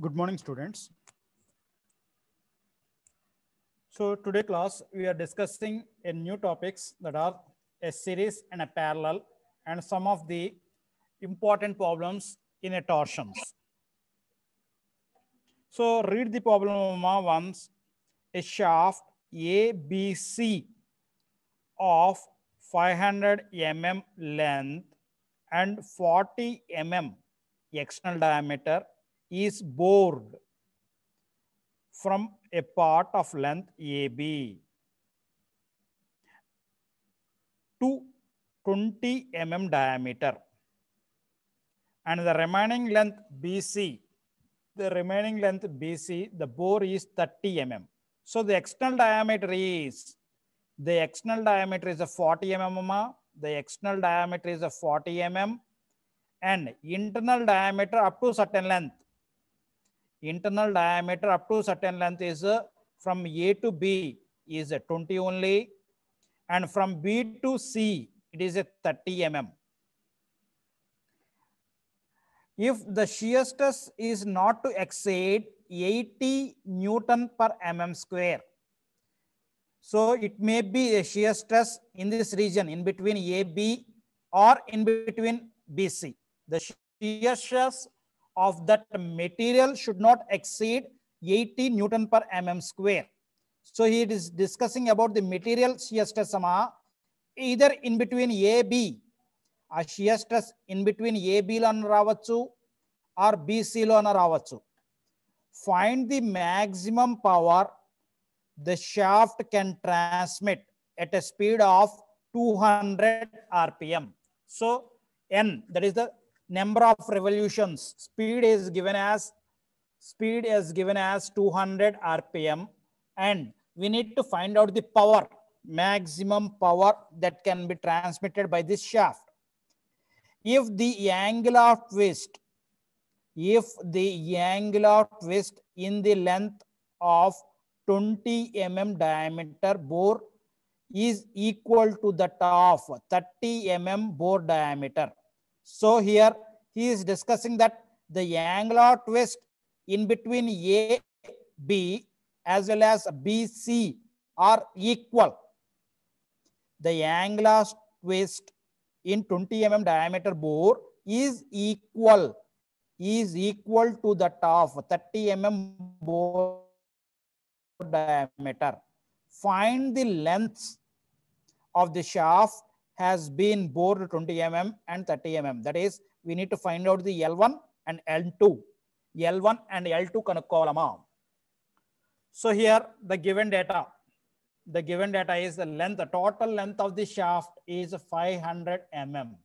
Good morning, students. So today class, we are discussing a new topics that are a series and a parallel and some of the important problems in a torsions. So read the problem once. A shaft ABC of 500 mm length and 40 mm external diameter is bored from a part of length AB to 20 mm diameter, and the remaining length BC, the bore is 30 mm. So the external diameter is a 40 mm, the external diameter is a 40 mm, and internal diameter up to certain length. Internal diameter up to certain length is from A to B is 20 only, and from B to C it is a 30 mm. If the shear stress is not to exceed 80 Newton per mm square, so it may be a shear stress in this region in between AB or in between BC. The shear stress of that material should not exceed 80 Newton per mm square. So he is discussing about the material shear stress either in between AB, a shear stress in between AB lo ravachu or BC lo ravachu. Find the maximum power the shaft can transmit at a speed of 200 RPM. So N, that is the number of revolutions. Speed is given as 200 RPM, and we need to find out the power, maximum power that can be transmitted by this shaft. If the angle of twist in the length of 20 mm diameter bore is equal to that of 30 mm bore diameter. So here he is discussing that the angular twist in between A, B as well as BC are equal. The angular twist in 20 mm diameter bore is equal to that of 30 mm bore diameter. Find the lengths of the shaft has been bored 20 mm and 30 mm. That is, we need to find out the L1 and L2. L1 and L2 kanukovalama. So here the given data is the length, the total length of the shaft is 500 mm.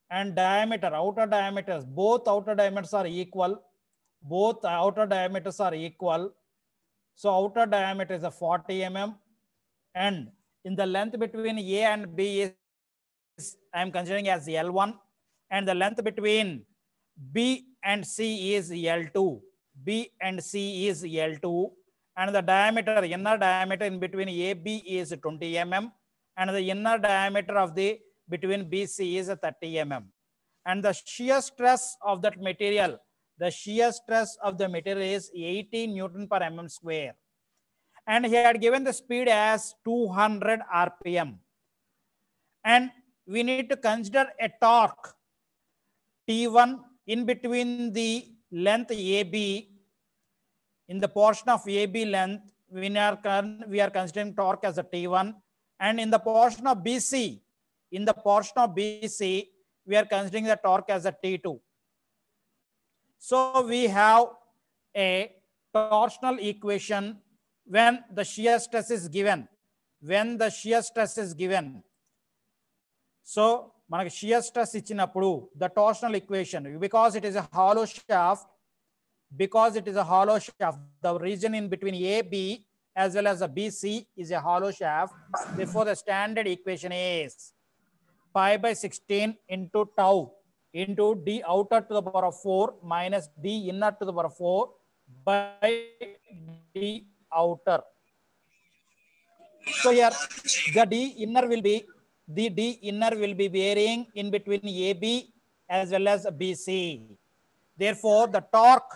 And diameter, outer diameters, both outer diameters are equal. So outer diameter is a 40 mm, and in the length between A and B is I am considering as L1, and the length between B and C is L2. And the diameter, inner diameter in between AB is 20 mm, and the inner diameter of the between BC is 30 mm. And the shear stress of that material, is 80 Newton per mm square. And he had given the speed as 200 RPM. And we need to consider a torque T1 in between the length AB. In the portion of AB length, we are considering torque as a T1, and in the portion of BC, we are considering the torque as a T2. So we have a torsional equation when the shear stress is given. So మనకి shear stress ఇచ్చినప్పుడు the torsional equation, because it is a hollow shaft, the region in between AB as well as the BC is a hollow shaft. Therefore, the standard equation is pi by 16 into tau into d outer to the power of 4 minus d inner to the power of 4 by d outer. So here the d inner will be varying in between AB as well as BC. Therefore, the torque,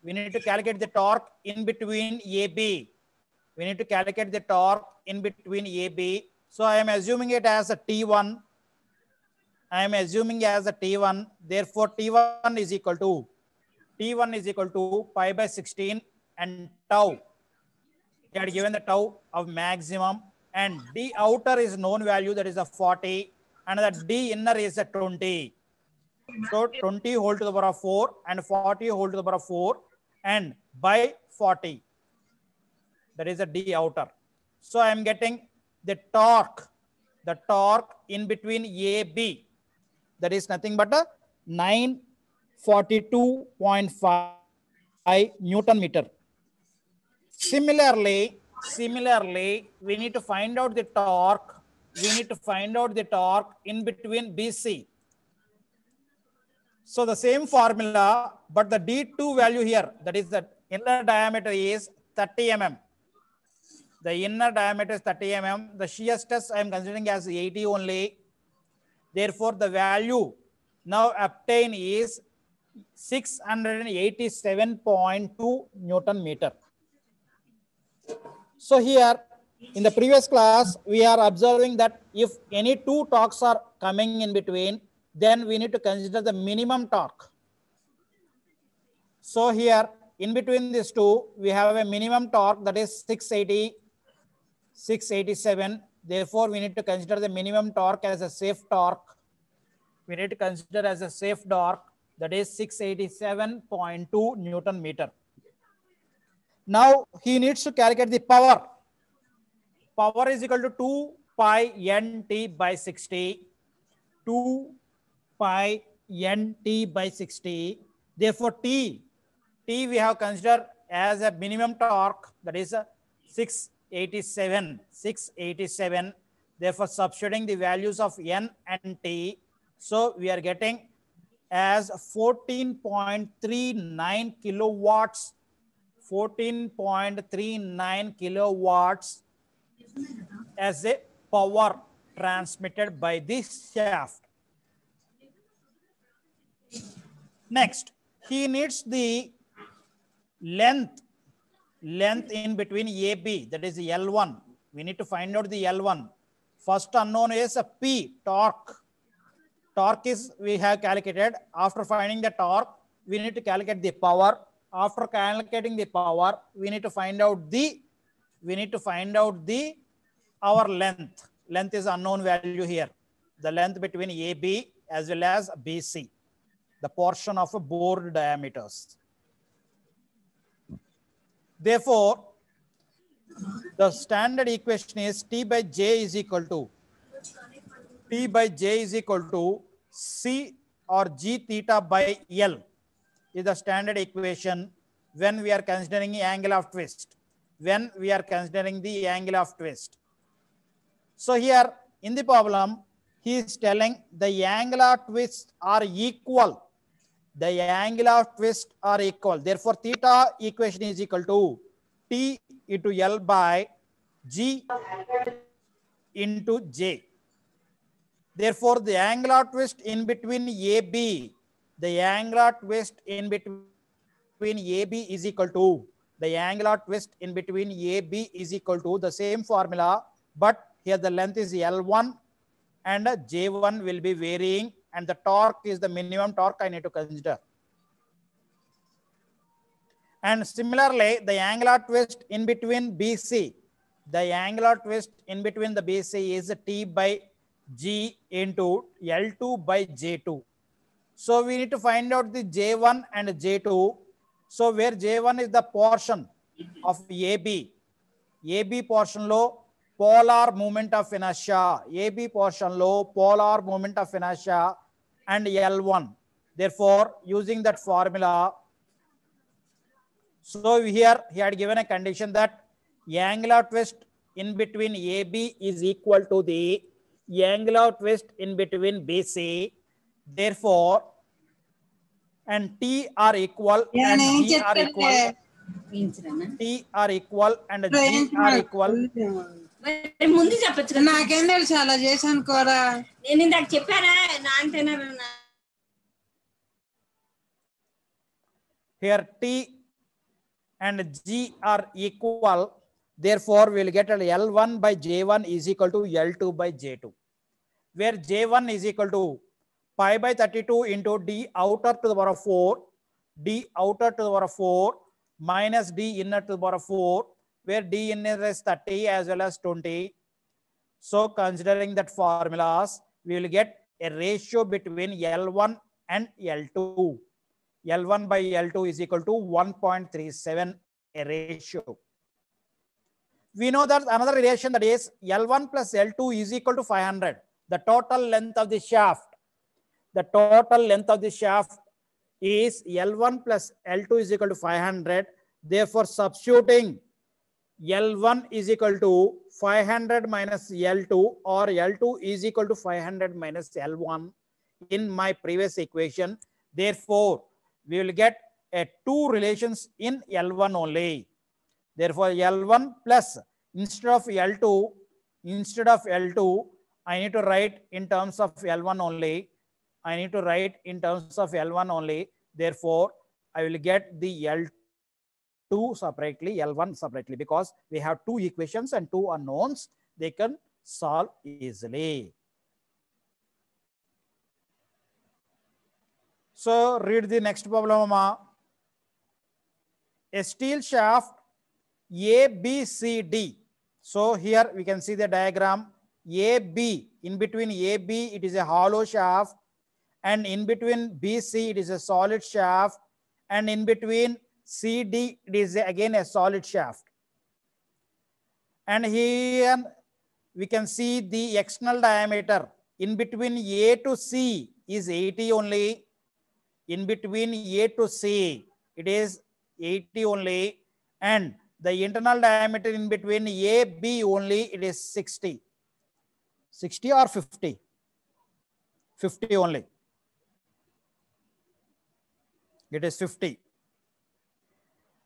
we need to calculate the torque in between AB. We need to calculate the torque in between AB. So I am assuming it as a T1. I am assuming as a T1. Therefore, T1 is equal to pi by 16 and tau. They had given the tau of maximum, and D outer is known value, that is a 40, and the D inner is a 20. So 20 whole to the power of 4 and 40 whole to the power of 4 and by 40. That is a D outer. So I am getting the torque in between AB. That is nothing but a 942.5 Newton meter. Similarly, we need to find out the torque. We need to find out the torque in between BC. So the same formula, but the D2 value here, that is the inner diameter is 30 mm. The inner diameter is 30 mm. The shear stress I am considering as 80 only. Therefore, the value now obtained is 687.2 Newton meter. So here in the previous class, we are observing that if any two torques are coming in between, then we need to consider the minimum torque. So here in between these two, we have a minimum torque, that is 687. Therefore, we need to consider the minimum torque as a safe torque. We need to consider as a safe torque, that is 687.2 Newton meter. Now he needs to calculate the power. Power is equal to 2 pi nt by 60. 2 pi nt by 60. Therefore, T we have considered as a minimum torque, that is a 687. Therefore, substituting the values of N and T. So we are getting as 14.39 kilowatts. 14.39 kilowatts as a power transmitted by this shaft. Next, he needs the length in between AB, that is L1. We need to find out the L1. First unknown is a P, torque. Torque is we have calculated. After finding the torque, we need to calculate the power. After calculating the power, we need to find out the our length. Length is unknown value here. The length between AB as well as BC, the portion of a bore diameters. Therefore, the standard equation is T by J is equal to C or G theta by L is the standard equation when we are considering the angle of twist. So here in the problem, he is telling the angular twists are equal. Therefore, theta equation is equal to T into L by G into J. Therefore, the angular twist in between AB, is equal to the same formula, but here the length is L1 and J1 will be varying, and the torque is the minimum torque I need to consider. And similarly, the angular twist in between BC, is T by G into L2 by J2. So we need to find out the J1 and J2. So where J1 is the portion of AB portion low polar moment of inertia, and L1. Therefore, using that formula, so here he had given a condition that angular twist in between AB is equal to the angular twist in between BC. Therefore, and T are equal and G are equal. T are equal and G are equal. ముందు చెప్పొచ్చు కదా, నాకేం తెలుసు అలా చేశాను కూడా. నేను ఇందాక చెప్పానా నా అంతేనా Here T and G are equal. Therefore, we will get L1 by J1 is equal to L2 by J2, where J1 is equal to pi by 32 into D outer to the power of 4, D outer to the power of 4 minus D inner to the power of 4, where D inner is 30 as well as 20. So considering that formulas, we will get a ratio between L1 and L2. L1 by L2 is equal to 1.37, a ratio. We know that another relation, that is L1 plus L2 is equal to 500. The total length of the shaft. The total length of the shaft is L1 plus L2 is equal to 500. Therefore, substituting L1 is equal to 500 minus L2, or L2 is equal to 500 minus L1 in my previous equation. Therefore, we will get two relations in L1 only. Therefore, L1 plus, instead of L2, I need to write in terms of L1 only. Therefore, I will get the L2 separately, L1 separately, because we have two equations and two unknowns. They can solve easily. So read the next problem. A steel shaft ABCD. So here we can see the diagram. AB, in between AB, it is a hollow shaft, and in between BC, it is a solid shaft, and in between CD, it is again a solid shaft. And here we can see the external diameter in between A to C is 80 only. In between A to C, it is 80 only, and the internal diameter in between A, B only, it is 60. 60 or 50? 50 only. It is 50.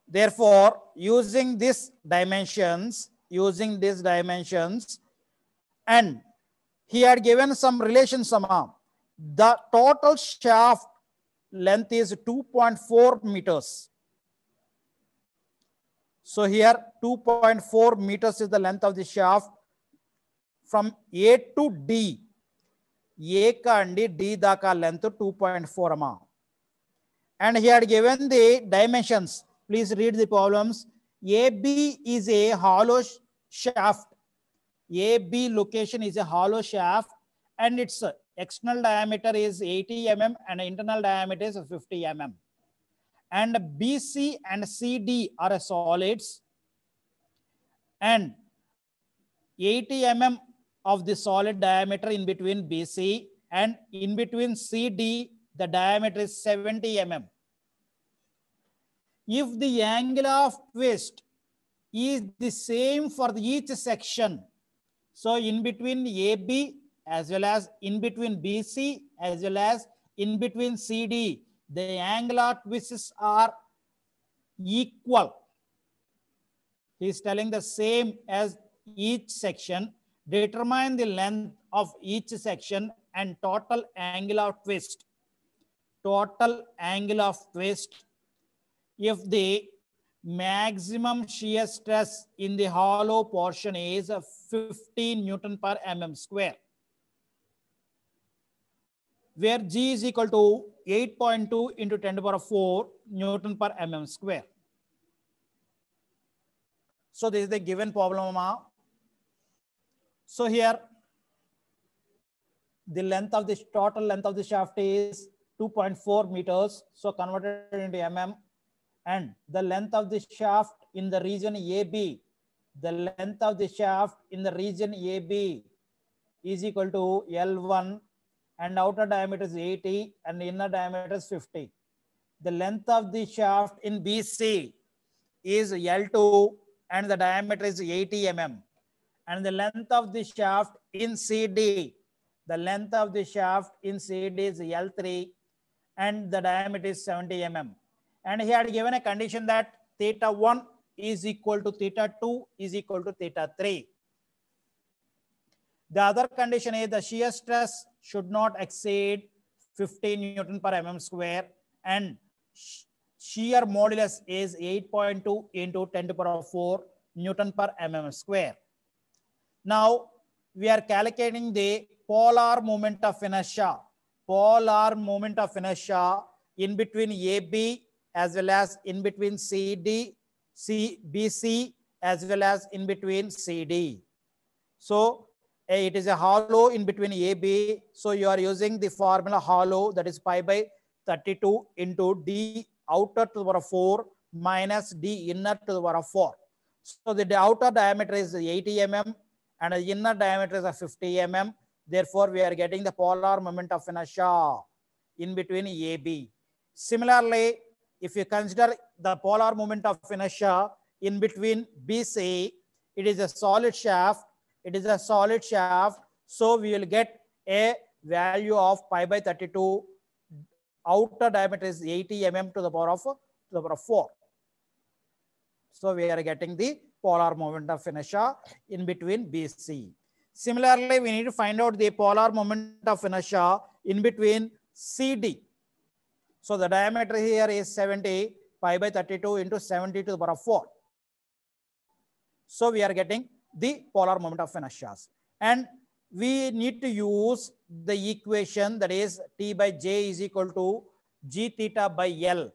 Therefore, using these dimensions, and he had given some relations. The total shaft length is 2.4 meters. So here 2.4 meters is the length of the shaft from A to D. A kandi D daka length 2.4 amount. And he had given the dimensions. Please read the problems. AB is a hollow shaft. AB location is a hollow shaft, and its external diameter is 80 mm and internal diameter is 50 mm. And BC and CD are solids, and 80 mm of the solid diameter in between BC, and in between CD, the diameter is 70 mm. If the angle of twist is the same for each section, so in between AB as well as in between BC as well as in between CD, the angular twists are equal. He is telling the same as each section. Determine the length of each section and total angle of twist. Total angle of twist. If the maximum shear stress in the hollow portion is 15 Newton per mm square, where G is equal to 8.2 into 10 to the power of 4 Newton per mm square. So this is the given problem. So here the length of the total length of the shaft is 2.4 meters. So converted into mm, and the length of the shaft in the region AB, the length of the shaft in the region AB is equal to L1, and outer diameter is 80 and inner diameter is 50. The length of the shaft in BC is L2 and the diameter is 80 mm. And the length of the shaft in CD, the length of the shaft in CD is L3 and the diameter is 70 mm. And he had given a condition that theta 1 is equal to theta 2 is equal to theta 3. The other condition is the shear stress should not exceed 15 Newton per mm square, and shear modulus is 8.2 into 10 to the power of 4 Newton per mm square. Now we are calculating the polar moment of inertia. Polar moment of inertia in between AB as well as in between CD, BC as well as in between CD. So it is a hollow in between AB. So you are using the formula hollow, that is pi by 32 into D outer to the power of 4 minus D inner to the power of 4. So the outer diameter is 80 mm and the inner diameter is 50 mm. Therefore, we are getting the polar moment of inertia in between AB. Similarly, if you consider the polar moment of inertia in between BC, it is a solid shaft. It is a solid shaft. So we will get a value of pi by 32. Outer diameter is 80 mm to the power of 4. So we are getting the polar moment of inertia in between BC. Similarly, we need to find out the polar moment of inertia in between CD. So the diameter here is 70, pi by 32 into 70 to the power of 4. So we are getting the polar moment of inertia. And we need to use the equation, that is T by J is equal to G theta by L.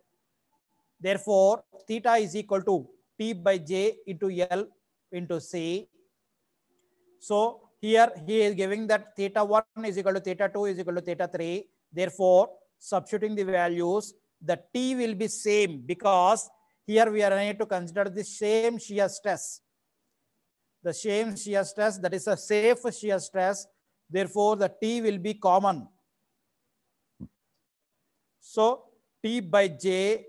Therefore, theta is equal to T by J into L into C. So here he is giving that theta 1 is equal to theta 2 is equal to theta 3. Therefore, substituting the values, the T will be same because here we are need to consider the same shear stress. The same shear stress, that is a safe shear stress. Therefore, the T will be common. So T by J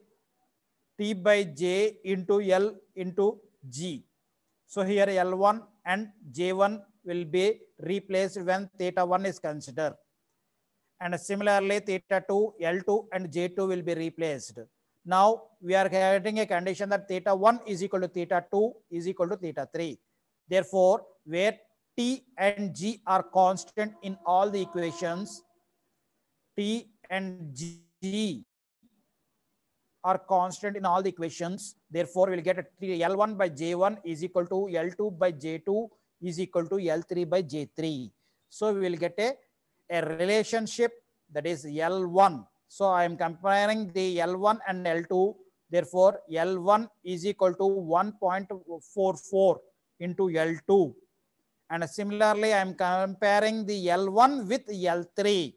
into L into G. So here L1 and J1 will be replaced when theta 1 is considered. And similarly, theta 2, L2 and J2 will be replaced. Now we are getting a condition that theta 1 is equal to theta 2 is equal to theta 3. Therefore, where T and G are constant in all the equations, T and G are constant in all the equations. Therefore, we'll get a L1 by J1 is equal to L2 by J2 is equal to L3 by J3. So we will get a relationship, that is L1. So I am comparing the L1 and L2. Therefore, L1 is equal to 1.44 into L2. And similarly, I am comparing the L1 with L3.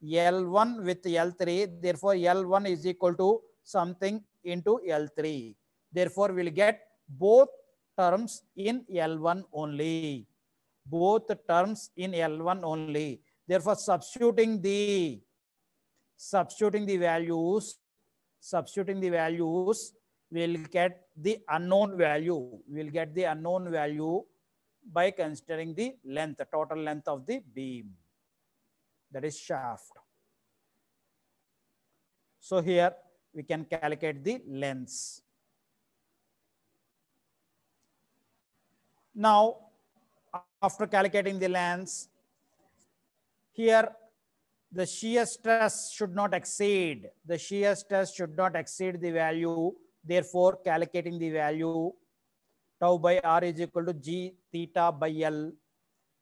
L1 with L3. Therefore, L1 is equal to something into L3. Therefore, we'll get both terms in L1 only. Both terms in L1 only. Therefore, substituting the values, we'll get the unknown value. We'll get the unknown value by considering the length, the total length of the beam, that is shaft. So here we can calculate the lengths. Now, after calculating the lengths, here the shear stress should not exceed. The shear stress should not exceed the value. Therefore, calculating the value, tau by R is equal to G theta by L.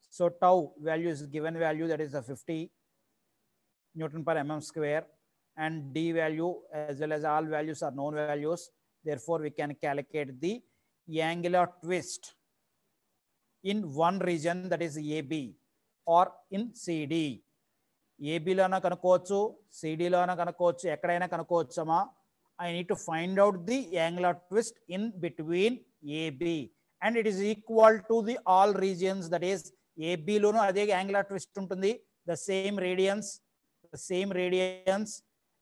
So tau value is given value, that is a 50 Newton per mm square, and D value as well as all values are known values. Therefore, we can calculate the angular twist in one region, that is AB, or in CD. AB lona kanukochu, CD lona kanukochu, ekkadaina kanukochama. I need to find out the angular twist in between AB, and it is equal to the all regions, that is AB lono ade angular twist untundi, the same radians,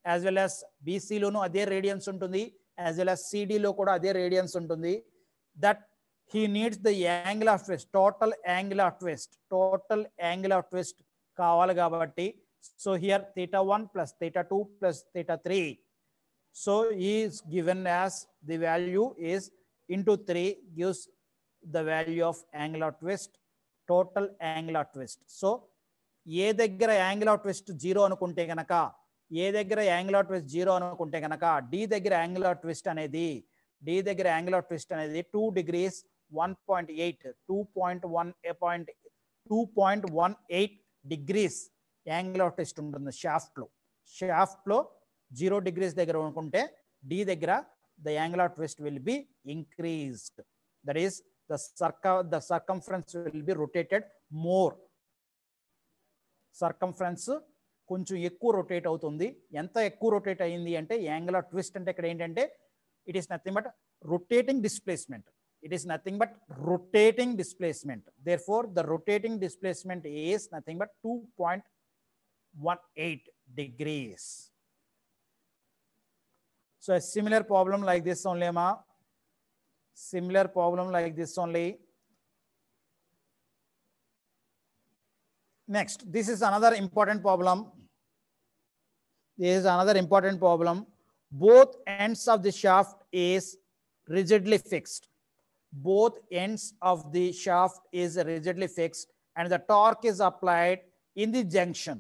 as well as BC lono ade radians untundi, as well as CD lo kuda ade radians untundi. That he needs the angular twist, total angular twist kavali kabatti. So here theta 1 plus theta 2 plus theta 3. So he is given as the value is into 3 gives the value of angular twist, total angular twist. So ఏ దగ్గర angular twist 0 అనుకుంటే గనక ఏ దగ్గర angle of twist 0 అనుకుంటే కనుక D దగ్గర angle of twist అనేది 2 degrees 1.8 2.18 degrees angle of twist ఉంటుంది షాఫ్ట్లో 0 degrees దగ్గర అనుకుంటే డి దగ్గర the angle of twist will be increased. That is, the circumference will be rotated more. Circumference కొంచెం ఎక్కువ రొటేట్ అవుతుంది. ఎంత ఎక్కువ రొటేట్ అయ్యింది అంటే యాంగిల్ ఆఫ్ ట్విస్ట్ అంటే ఇక్కడ ఏంటంటే it is nothing but rotating displacement. It is nothing but rotating displacement. Therefore, the rotating displacement is nothing but 2.18 degrees. So a similar problem like this only, ma. Similar problem like this only. Next, this is another important problem. This is another important problem. Both ends of the shaft is rigidly fixed. Both ends of the shaft is rigidly fixed and the torque is applied in the junction.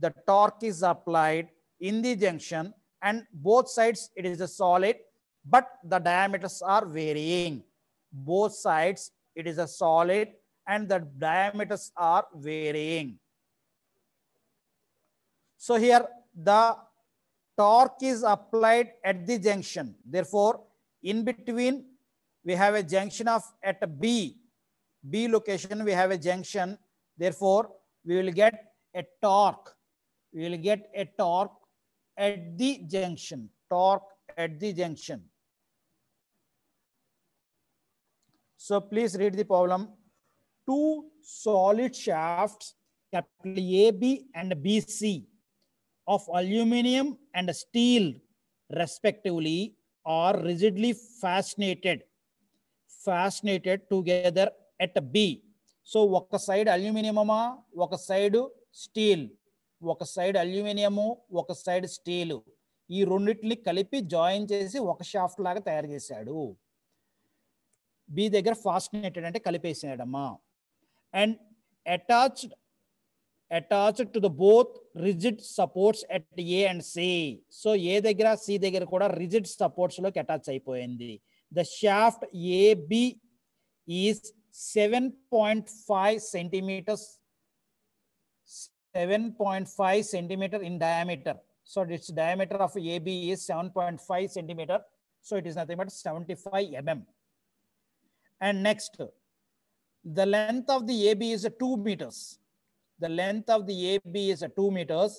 The torque is applied in the junction and both sides it is a solid, but the diameters are varying. Both sides it is a solid and the diameters are varying. So here the torque is applied at the junction. Therefore, in between we have a junction of at B location we have a junction. Therefore, we will get a torque. We will get a torque at the junction. Torque at the junction. So please read the problem. Two solid shafts, capital AB and BC, of aluminum and steel respectively are rigidly fastenated together at B. So ఒక side అల్యూమినియమా, ఒక side steel, ఒక side aluminium, ఒక side steel, ఈ రెండింటిని కలిపి join చేసి ఒక shaft లాగా తయారు చేశాడు. బి దగ్గర ఫాస్టినేటెడ్ అంటే కలిపేసాడమ్మా. And attached to the both rigid supports at A and C. So A దగ్గర సి దగ్గర కూడా రిజిడ్ సపోర్ట్స్ లోకి అటాచ్ అయిపోయింది. The shaft AB is 7.5 centimeters in diameter. So its diameter of AB is 7.5 centimeter. So it is nothing but 75 mm. And next, the length of the AB is 2 meters. The length of the AB is 2 meters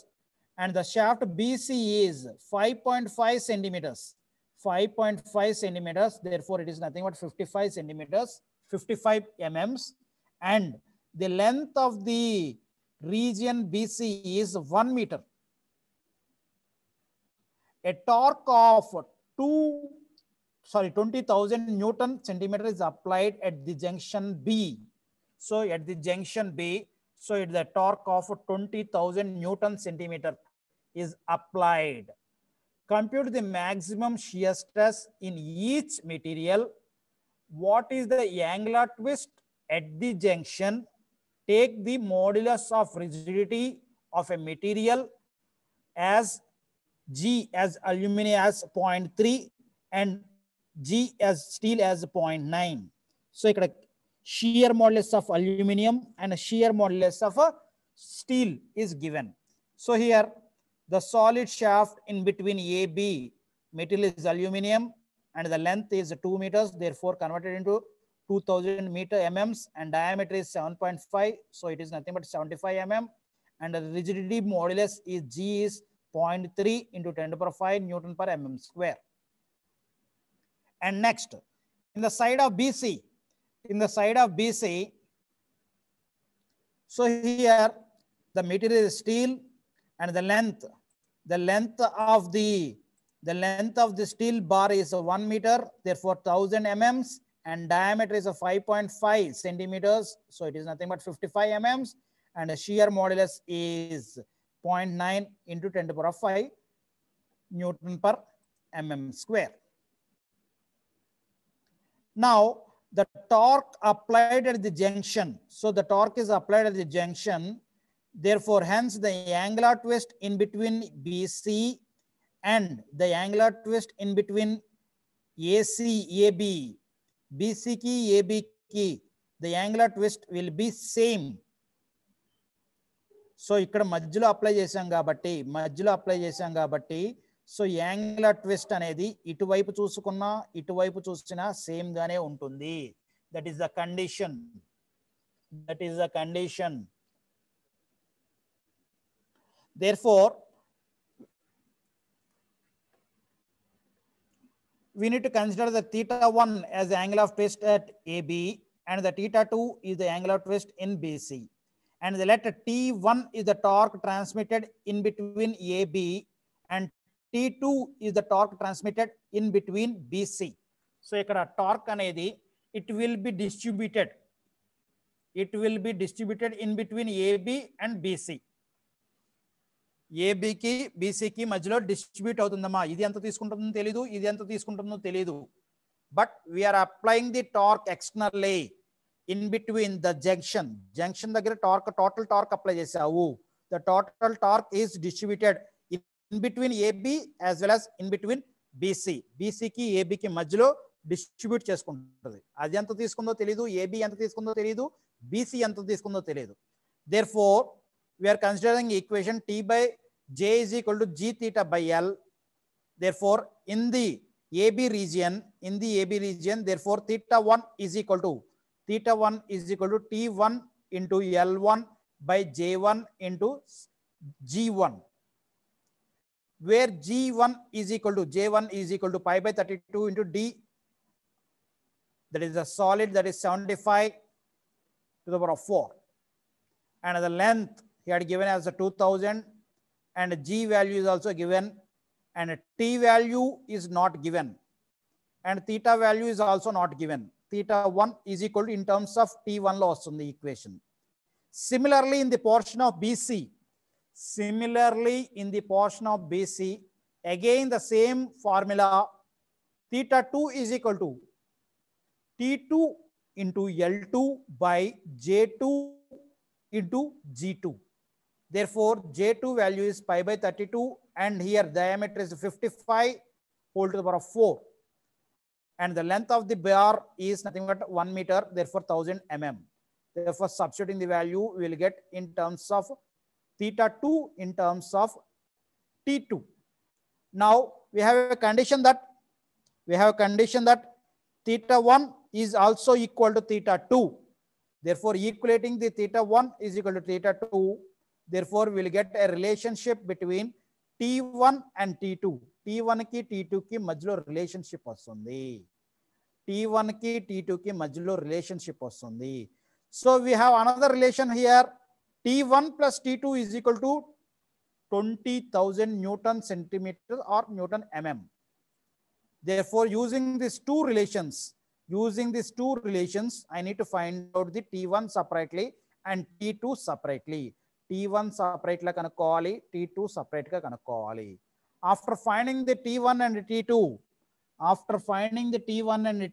and the shaft BC is 5.5 centimeters. 5.5 centimeters. Therefore, it is nothing but 55 centimeters, 55 mm. And the length of the region BC is 1 meter. A torque of 20,000 Newton centimeter is applied at the junction B. So at the junction B, so the torque of 20,000 Newton centimeter is applied. Compute the maximum shear stress in each material. What is the angular twist at the junction? Take the modulus of rigidity of a material as G as aluminum as 0.3 and G as steel as 0.9. So ikkada shear modulus of aluminum and shear modulus of steel is given. So here the solid shaft in between AB, material is aluminum and the length is 2 meters, therefore converted into 2000 mm and diameter is 7.5. So it is nothing but 75 mm and the rigidity modulus is G is 0.3 into 10 to the power 5 Newton per mm square. And next, in the side of BC, so here the material is steel and the length of the steel bar is 1 meter, therefore 1000 mm and diameter is 5.5 centimeters. So it is nothing but 55 mm and the shear modulus is 0.9 into 10 to the power 5 Newton per mm square. Now the torque applied at the junction. So the torque is applied at the junction Therefore, hence the angular twist in between BC and the angular twist in between AC, AB, BC ki, AB ki, the angular twist will be same. So ఇక్కడ మధ్యలో apply చేసాం కాబట్టి so angular twist అనేది ఇటువైపు చూసినా same గానే ఉంటుంది. That is the condition. Therefore, we need to consider the theta1 as the angle of twist at AB and the theta2 is the angular twist in BC. And the let T1 is the torque transmitted in between AB and T2 is the torque transmitted in between BC. So ikkada torque anedi it will be distributed in between AB and BC. AB ki BC ki మధ్యలో distribute అవుతుందమ్మా. ఇది ఎంత తీసుకుంటుందో తెలియదు, ఇది ఎంత తీసుకుంటుందో తెలియదు. But we are applying the torque externally in between the junction దగ్గర టోటల్ టార్క్ అప్లై చేసావు. The total torque is distributed in between AB as well as in between BC. బీసీకి ఏబికి మధ్యలో డిస్ట్రిబ్యూట్ చేసుకుంటుంది. అది ఎంత తీసుకుందో తెలియదు, ఏబి ఎంత తీసుకుందో తెలియదు, బీసీ ఎంత తీసుకుందో తెలియదు. Therefore, we are considering equation T by J is equal to G theta by L. Therefore, in the AB region, therefore theta1 is equal to T1 into L1 by J1 into G1, where G1 is equal to J1 is equal to pi by 32 into D. That is the solid, that is 75 to the power of 4. And the length he had given as a 2000, and G value is also given, and T value is not given, and theta value is also not given. Theta1 is equal to in terms of T1 loss on the equation. Similarly, in the portion of BC, again the same formula, theta2 is equal to T2 into L2 by J2 into G2. Therefore, J2 value is pi by 32, and here diameter is 55 whole to the power of 4. And the length of the bar is nothing but 1 meter, therefore 1000 mm. Therefore, substituting the value, we will get in terms of theta2 in terms of T2. Now, we have a condition that theta1 is also equal to theta2. Therefore, equating the theta1 is equal to theta2. Therefore, we will get a relationship between T1 and T2. T1 ki T2 ki majlo relationship vastundi. T1 ki T2 ki majlo relationship vastundi. So we have another relation here. T1 plus T2 is equal to 20,000 Newton centimeter or Newton mm. Therefore, using these two relations, I need to find out the T1 separately and T2 separately. T1 separate la kanukovali, T2 separate ga kanukovali. After finding the T1 and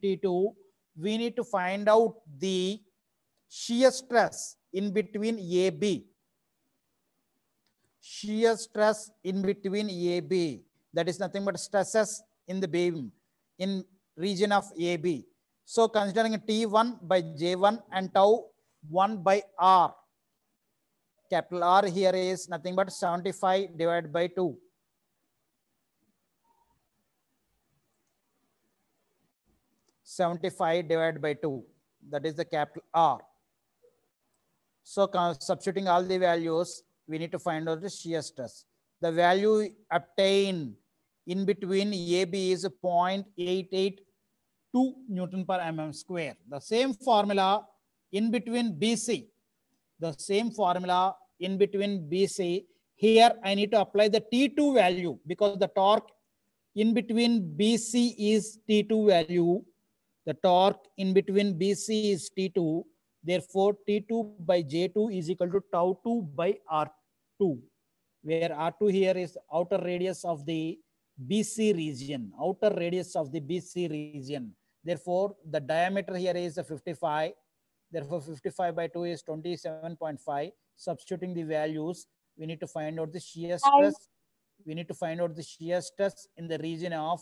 T2, we need to find out the shear stress in between AB. Shear stress in between AB, that is nothing but stresses in the beam in region of AB. So considering T1 by J1 and tau 1 by R. Capital R here is nothing but 75 divided by 2. That is the capital R. So substituting all the values, we need to find out the shear stress. The value obtained in between AB is 0.882 Newton per mm square. The same formula in between BC. Here I need to apply the T2 value because the torque in between BC is T2 value. The torque in between BC is T2. Therefore, T2 by J2 is equal to tau 2 by R2, where R2 here is outer radius of the BC region. Therefore, the diameter here is 55. Therefore, 55 by 2 is 27.5. Substituting the values, we need to find out the shear stress. We need to find out the shear stress in the region of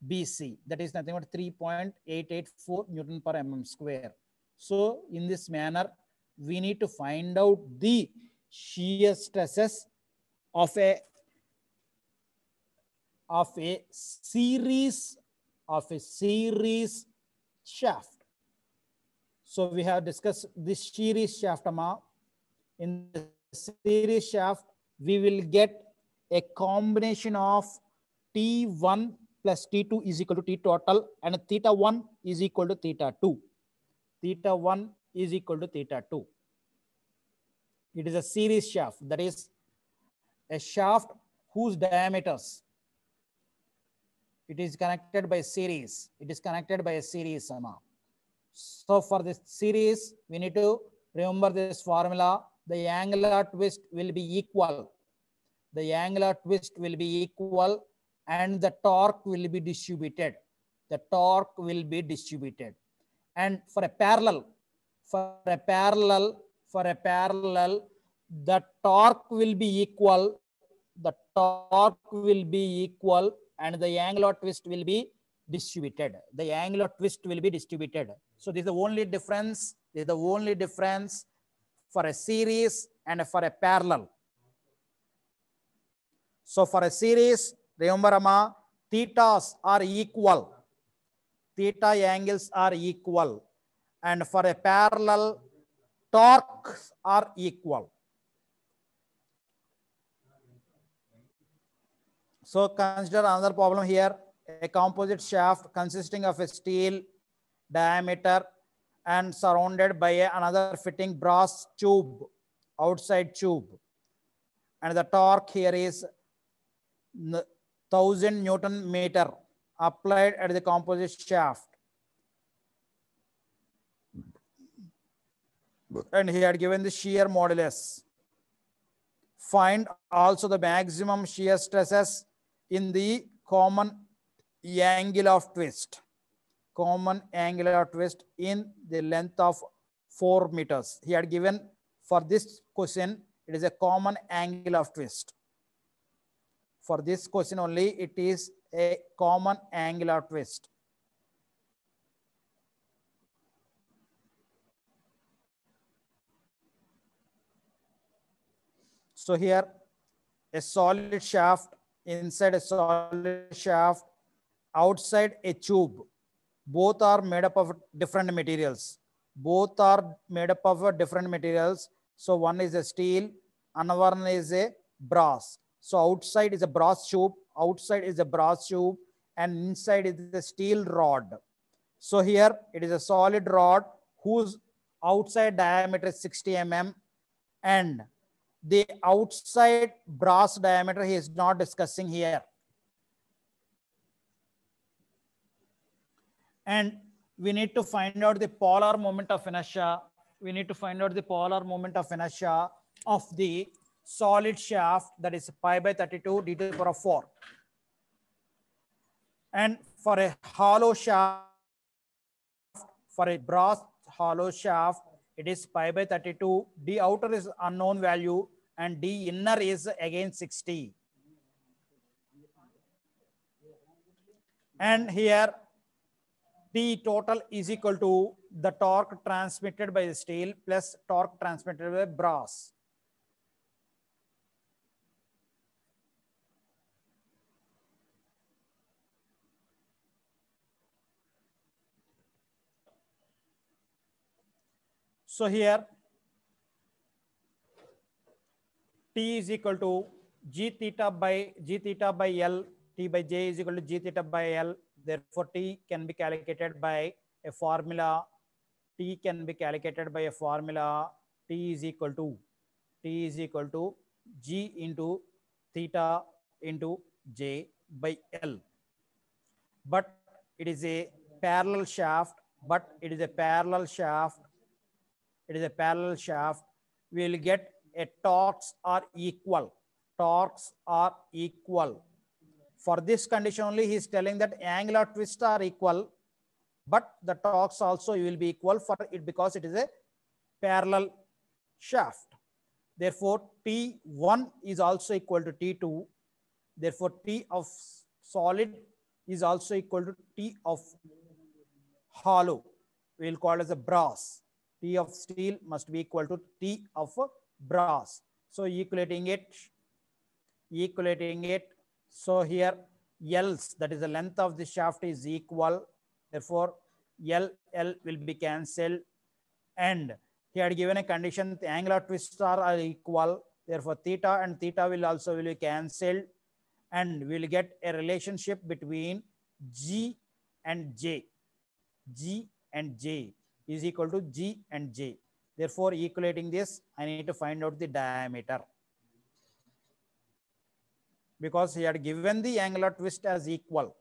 BC. That is nothing but 3.884 Newton per mm square. So in this manner, we need to find out the shear stresses of a series shaft. So we have discussed this series shaft. In the series shaft, we will get a combination of T1 plus T2 is equal to T total, and theta 1 is equal to theta 2. Theta 1 is equal to theta 2. It is a series shaft, that is a shaft whose diameters, it is connected by series. It is connected by a series. So for this series, we need to remember this formula. The angular twist will be equal. The angular twist will be equal and the torque will be distributed. The torque will be distributed. And for a parallel, the torque will be equal. The torque will be equal and the angular twist will be distributed. The angular twist will be distributed. So this is the only difference. This is the only difference for a series and for a parallel. So for a series, remember, thetas are equal. Theta angles are equal. And for a parallel, torques are equal. So consider another problem here. A composite shaft consisting of a steel diameter and surrounded by another fitting brass tube, outside tube. And the torque here is 1000 Newton meter applied at the composite shaft. And he had given the shear modulus. Find also the maximum shear stresses in the common angle of twist. Common angular twist in the length of 4 meters. He had given for this question, it is a common angle of twist. For this question only, it is a common angular twist. So here, a solid shaft, inside a solid shaft, outside a tube. Both are made up of different materials. Both are made up of different materials. So one is a steel, another one is a brass. So outside is a brass tube, outside is a brass tube, and inside is the steel rod. So here it is a solid rod whose outside diameter is 60 mm, and the outside brass diameter he is not discussing here. And we need to find out the polar moment of inertia. We need to find out the polar moment of inertia of the solid shaft, that is pi by 32 d to the power 4. And for a hollow shaft, for a brass hollow shaft, it is pi by 32. D outer is unknown value and D inner is again 60. And here T total is equal to the torque transmitted by the steel plus torque transmitted by brass. So here T is equal to G theta by L, T by J is equal to G theta by L. Therefore, T can be calculated by a formula. T can be calculated by a formula. T is equal to G into theta into J by L. But it is a parallel shaft. It is a parallel shaft. We will get a torques are equal. Torques are equal. For this condition only, he is telling that angular twists are equal. but the torques also will be equal for it because it is a parallel shaft. Therefore, T1 is also equal to T2. Therefore, T of solid is also equal to T of hollow. We will call it as a brass. T of steel must be equal to T of brass. So equating it. So here L's, that is the length of the shaft, is equal. Therefore, L will be cancelled. And he had given a condition, the angular twists are equal. Therefore, theta and theta will also be cancelled. And we will get a relationship between G and J. G and J is equal to G and J. Therefore, equating this, I need to find out the diameter. Because he had given the angular twist as equal.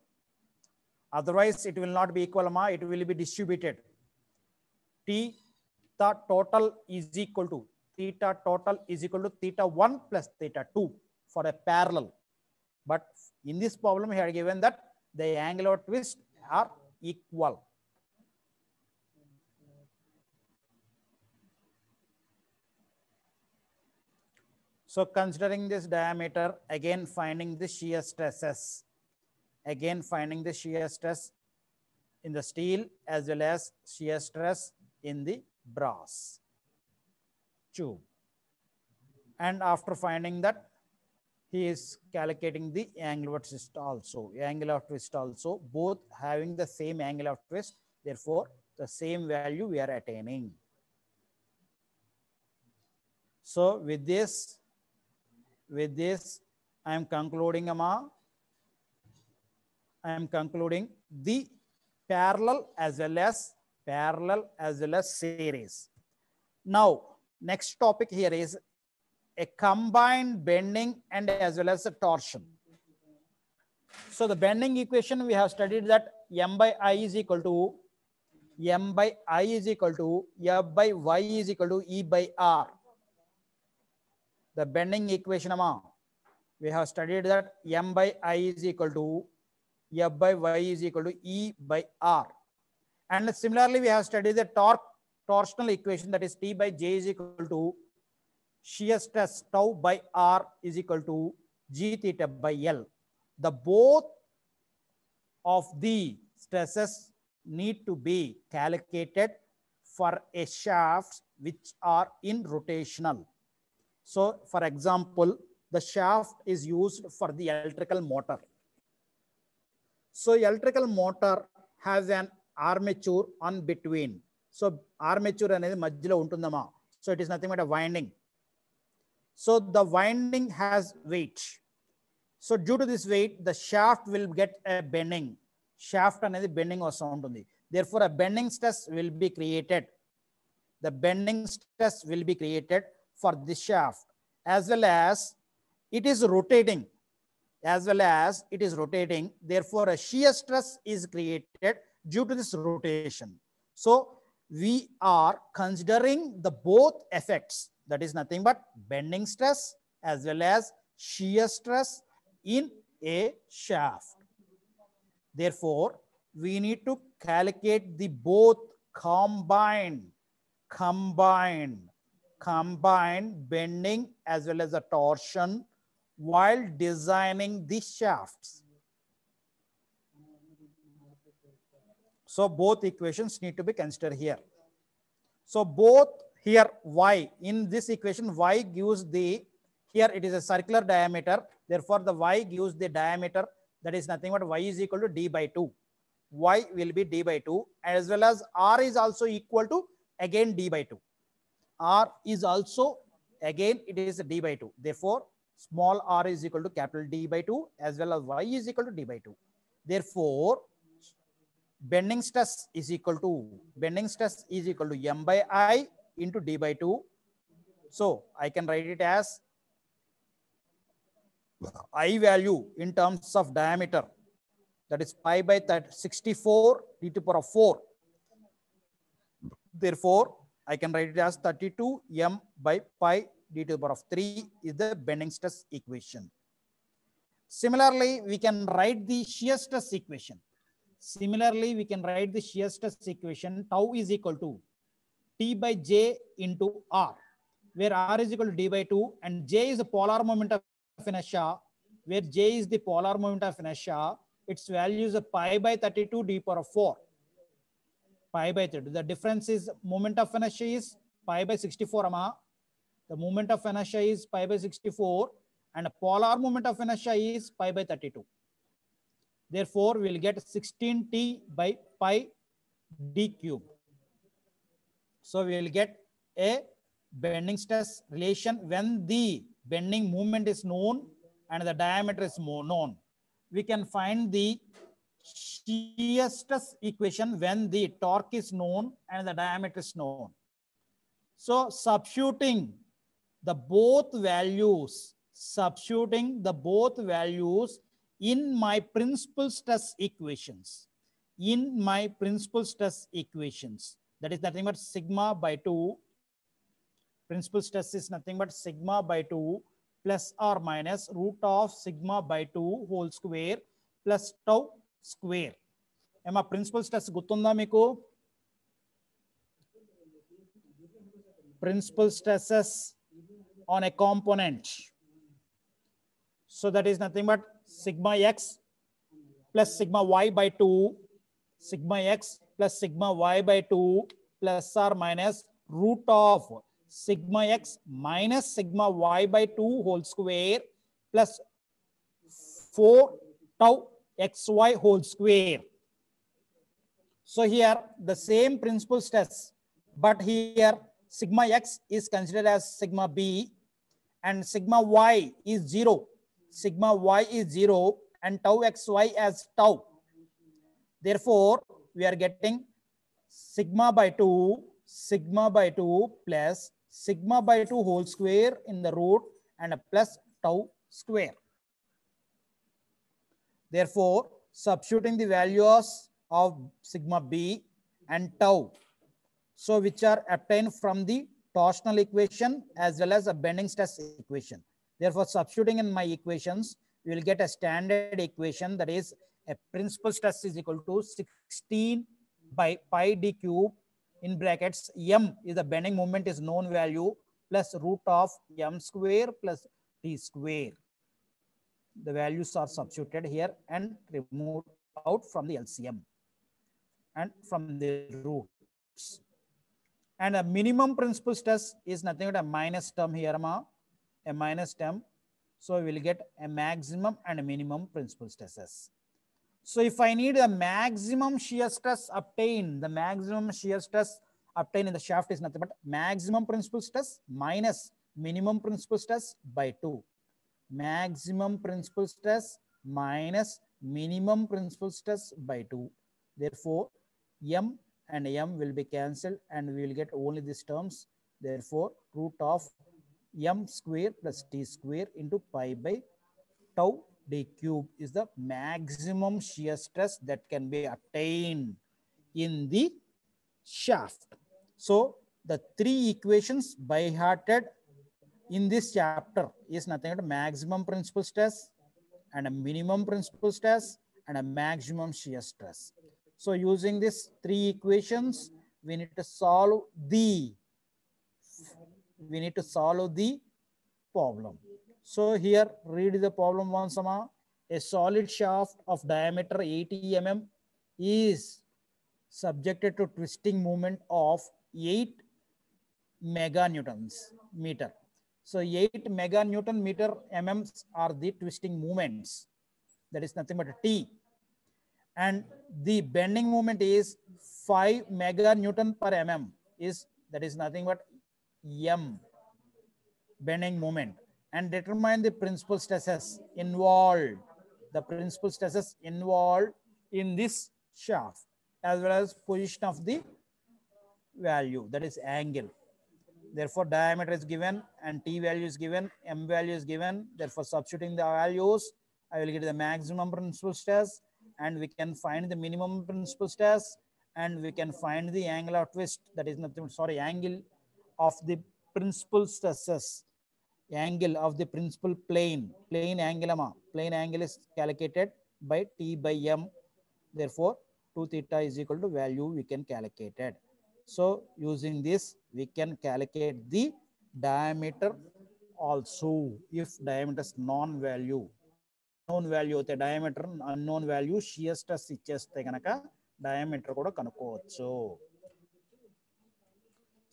Otherwise, it will not be equal, it will be distributed. Theta total is equal to theta theta 1 plus theta 2 for a parallel. But in this problem, he had given that the angular twists are equal. So considering this diameter, again finding the shear stresses. Again finding the shear stress in the steel as well as shear stress in the brass tube. And after finding that, he is calculating the angular twist also. Both having the same angular twist. Therefore, the same value we are attaining. So with this, I am concluding, the parallel as well as series. Now, next topic here is a combined bending and as well as a torsion. So the bending equation we have studied that M by I is equal to F by Y is equal to E by R. The bending equation, we have studied that M by I is equal to F by Y is equal to E by R. And similarly, we have studied the torsional equation, that is T by J is equal to shear stress tau by R is equal to G theta by L. The both of the stresses need to be calculated for a shaft which are in rotational. So, for example, the shaft is used for the electrical motor. So, electrical motor has an armature on between. So, armature anedi madhyalo untundama. So, it is nothing but a winding. So, the winding has weight. So, due to this weight, the shaft will get a bending. Shaft anedi bending vastu untundi. Therefore, a bending stress will be created. The bending stress will be created for the shaft, as well as it is rotating. Therefore, a shear stress is created due to this rotation. So, we are considering the both effects. That is nothing but bending stress as well as shear stress in a shaft. Therefore, we need to calculate the both combined bending as well as a torsion while designing the shafts. So both equations need to be considered here. So both here Y, in this equation Y gives the, here it is a circular diameter, therefore the Y gives the diameter, that is nothing but Y is equal to D by 2. Y will be D by 2, as well as R is also equal to again D by 2. R is also again it is D by 2. Therefore, small r is equal to capital D by 2 as well as Y is equal to D by 2. Therefore, bending stress is equal to M by I into D by 2. So, I can write it as I value in terms of diameter, that is pi by 64 d to the power of 4. Therefore, I can write it as 32 m by pi d to the power of 3 is the bending stress equation. Similarly, we can write the shear stress equation. Similarly, we can write the shear stress equation. Tau is equal to T by J into R, where R is equal to D by 2, and J is the polar moment of inertia, where J is the polar moment of inertia. Its value is pi by 32 d power of 4. Pi by 32. The difference is moment of inertia is pi by 64. The moment of inertia is pi by 64, and polar moment of inertia is pi by 32. Therefore, we will get 16t by pi d cube. So we will get a bending stress relation when the bending moment is known and the diameter is known. We can find the shear stress equation when the torque is known and the diameter is known. So substituting the both values in my principal stress equations, that is nothing but sigma by 2. Principal stress is nothing but sigma by 2 plus or minus root of sigma by 2 whole square plus tau square. Ema principal stress gutunda meeku? Principal stresses on a component. So that is nothing but sigma x plus sigma y by 2, sigma x plus sigma y by 2 plus or minus root of sigma x minus sigma y by 2 whole square plus 4 tau xy whole square. So here the same principal stress, but here sigma x is considered as sigma b and sigma y is 0. Sigma y is 0 and tau xy as tau. Therefore, we are getting sigma by 2 plus sigma by 2 whole square in the root and a plus tau square. Therefore, substituting the values of sigma b and tau, so which are obtained from the torsional equation as well as a bending stress equation. Therefore, substituting in my equations, we will get a standard equation, that is a principal stress is equal to 16 by pi d cube in brackets. M is the bending moment is known value plus root of m square plus t square. The values are substituted here and removed out from the LCM and from the roots. And a minimum principal stress is nothing but a minus term here, a minus term. So we will get a maximum and a minimum principal stresses. So if I need a maximum shear stress obtained, the maximum shear stress obtained in the shaft is nothing but maximum principal stress minus minimum principal stress by 2. Maximum principal stress minus minimum principal stress by 2. Therefore, m and m will be cancelled and we will get only these terms. Therefore, root of m square plus t square into pi by tau d cube is the maximum shear stress that can be obtained in the shaft. So the three equations by hearted in this chapter is nothing but maximum principal stress and a minimum principal stress and a maximum shear stress. So using these three equations, we need to solve the problem. So here, read the problem once. A solid shaft of diameter 80 mm is subjected to twisting moment of 8 meganewtons meter. So 8 meganewton meter mm are the twisting moments. That is nothing but a T. And the bending moment is 5 meganewton per mm is, that is nothing but M bending moment. And determine the principal stresses involved. The principal stresses involved in this shaft as well as position of the value, that is angle. Therefore, diameter is given and T value is given, M value is given. Therefore, substituting the values, I will get the maximum principal stress and we can find the minimum principal stress and we can find the angle of twist, that is nothing, angle of the principal stresses, angle of the principal plane angle is calculated by T by M. Therefore, 2 theta is equal to value we can calculate it. So using this we can calculate the diameter also. If diameter is non-value, unknown value అయితే diameter unknown value shear stress ఇచ్చేస్తే కనుక diameter కూడా కనుక్కోవచ్చు.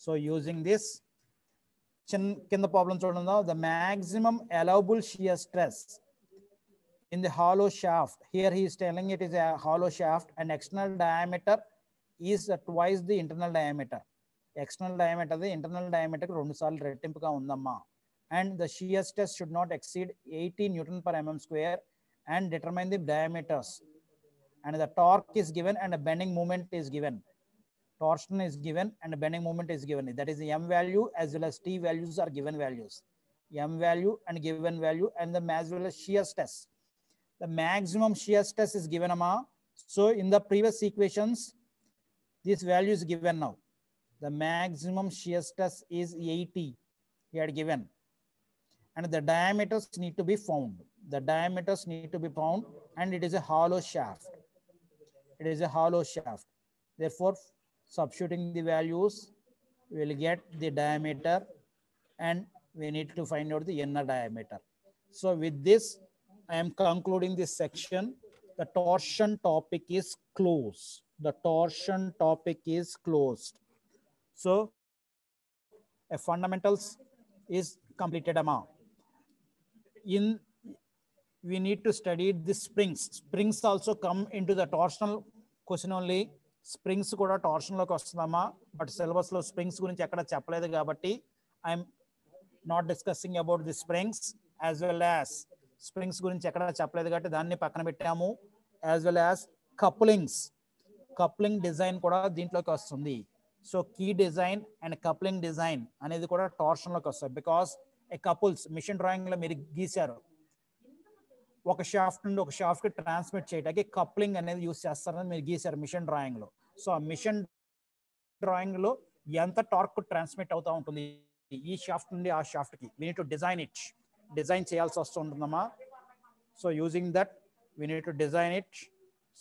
So using this కింద problem చూడండి, the maximum allowable shear stress in the hollow shaft. Here he is telling it is a hollow shaft and external diameter is twice the internal diameter. External diameter the internal diameter రెండు సార్లు రెట్టింపుగా ఉందమ్మా. And the shear stress should not exceed 80 Newton per mm square and determine the diameters. And the torque is given and a bending moment is given. Torsion is given and bending moment is given. That is the M value as well as T values are given values. M value and given value and the as well as shear stress. The maximum shear stress is given, amma. So in the previous equations, this value is given now. The maximum shear stress is 80. He had given. And the diameters need to be found. The diameters need to be found and it is a hollow shaft. It is a hollow shaft. Therefore, substituting the values, we will get the diameter and we need to find out the inner diameter. So with this, I am concluding this section. The torsion topic is closed. The torsion topic is closed. So a fundamentals is completed amount. We need to study the springs. Springs also come into the torsional question only. Springs కూడా torsionలోకి వస్తుందమ్మా, but syllabus లో springs గురించి ఎక్కడ చెప్పలేదు కాబట్టి I'm not discussing about the springs as well as springs గురించి ఎక్కడ చెప్పలేదు కాబట్టి దాన్ని పక్కన పెట్టాము. As well as coupling design కూడా దీంట్లోకి వస్తుంది. So key design and coupling design అనేది కూడా టార్షన్లోకి వస్తుంది. Because a couples machine drawing లో మీరు గీశారు, ఒక షాఫ్ట్ నుండి ఒక షాఫ్ట్ కి ట్రాన్స్మిట్ చేయడానికి కప్లింగ్ అనేది యూస్ చేస్తారని మీరు గీశారు మిషన్ డ్రాయింగ్ లో. సో ఆ మిషన్ డ్రాయింగ్ లో ఎంత టార్క్ ట్రాన్స్మిట్ అవుతా ఉంటుంది ఈ షాఫ్ట్ నుండి ఆ షాఫ్ట్ కి, వీ నీడ్ టు డిజైన్ చేయాల్సి వస్తుంటుందమ్మా. So using that we need to design it.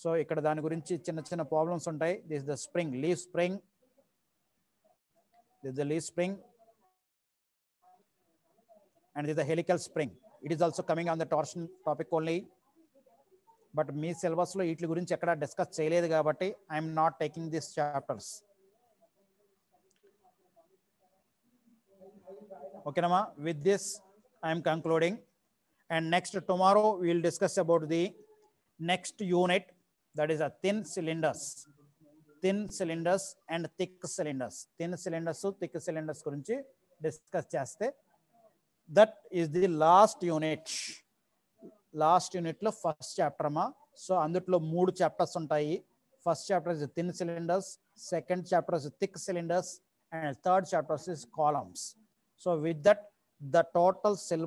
So ఇక్కడ దాని గురించి చిన్న చిన్న ప్రాబ్లమ్స్ ఉంటాయి. This the spring, leaf spring, this the leaf spring and this is the helical spring. It is also coming on the torsion topic only, but మీ syllabus లో వీటి గురించి ఎక్కడ డిస్కస్ చేయలేదు కాబట్టి I'm not taking this chapters. ఓకేనమ్మా, with this I'm concluding. And next tomorrow we will discuss about the next unit, that is a thin cylinders and thick cylinders. Thin cylinders, thick cylinders గురించి discuss చేస్తే that is the last unit లో first chapter అమ్మా. So అందుట్లో 3 chapters ఉంటాయి. First chapter is thin cylinders, second chapter is thick cylinders, and third chapter is columns. So with that, the total syllabus